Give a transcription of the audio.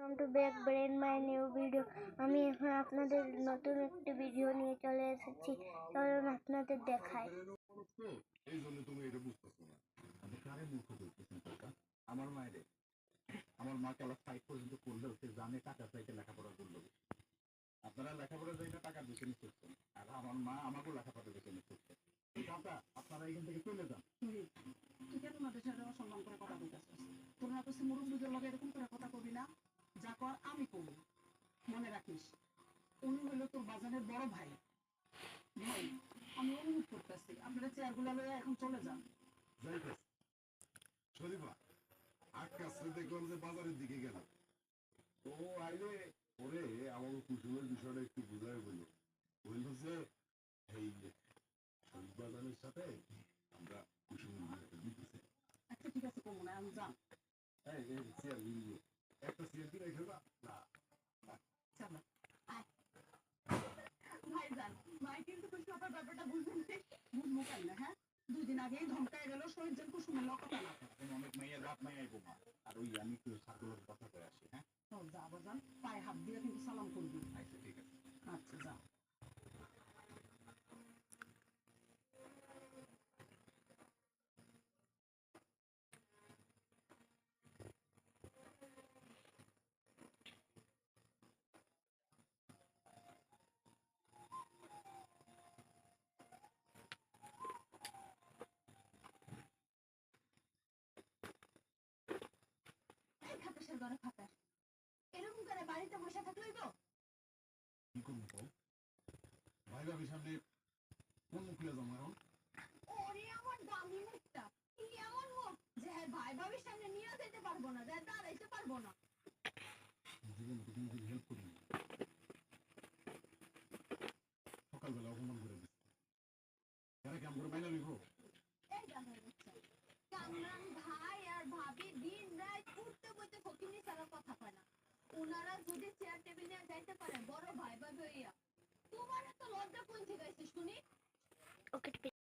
Welcome to back brain my new video. আমি এখন আপনাদের নতুন একটি ভিডিও নিয়ে চলে এসেছি। চলুন আপনাদের দেখাই। এই জন্য তুমি এটা বুঝতেছো না। আমি কারে মূর্খ বলতেছেন টাকা? আমার মায়ের, আমার মা ক্লাস 5 পর্যন্ত পড়লেও সে জানে টাকা চাইতে লেখাপড়া করলো। আপনারা লেখাপড়া চাইতে টাকার পেছনে ছুটছেন, আর আমার মা আমাকেও লেখাপড়ার পেছনে ছুটছে। এই টাকা আপনারা এখান থেকে চলে যান। তুই কেন ওনাদের সাথে অসম্মান করে কথা বলতেছিস? তোর না করছি মুরব্বীদের লগে এরকম করে কথা কবি না। যা কর আমি করবো, মনে রাখিস। উনি হলো তোর বাজারের বড় ভাই। ভাই, আমি অনুরোধ করতেছি আপনারা চেয়ারগুলো লয়ে এখন চলে যান। যাইতেছে শরীফা আকাশে দেখলাম যে বাজারের দিকে গেল। ও আইলে ওরে আমার কুসুমের বিষয়টা একটু বুঝাই বললো। বলল যে এই শরীফ বাজারের সাথে আমরা কুসুমের বিয়েটা দিতেছি। আচ্ছা ঠিক আছে, কমো না, আমি যান। এই চেয়ার একটা চেয়ার কি রেখে না না চলো আয়। ভাই যান, ভাই কিন্তু কুসুম আপনার ব্যাপারটা বুঝবেন বুঝবো কেন না? হ্যাঁ, 2 দিন আগেই ধমকায় গেল শহীদ যেন কুসুমের লকতা না। এখন অনেক মেয়ের রাত মেয়ে বোমা। আর ওই আমি একটু সার্কুলার কথা করে আসি। হ্যাঁ যা আবার যান, পায়ে হাত দিয়ে কিন্তু সালাম করবি। আচ্ছা ঠিক আছে। আচ্ছা যাও। খাতাসের ঘরে খাতাস এরকম করে বাড়িতে বসে থাকলেই তো কি করবো বল? ভাই ভাবির সামনে কোন মুখ খুলে যাবো এখন? ওরে আমার দামি মুখটা, কি এমন মুখ যে হ্যাঁ ভাই ভাবির সামনে নিয়ে যেতে পারবো না, যে দাঁড়াইতে পারবো না। জীবনে তো কোনোদিন হেল্প করিনি, সকালবেলা অপমান করে দিচ্ছে। এরা কেমন করে মাইনা নিবো? এই দেখো বাচ্চা, কামরান ভাই আর ভাবি দিন রাত উঠতে বইতে ফকিনি ছাড়া কথা কয় না। ওনারা যদি চেয়ার টেবিল নিয়ে যাইতে পারে বড় ভাই ভাবি হইয়া, তোমার এত লজ্জা কোন থেকে আইছে শুনি? ওকে।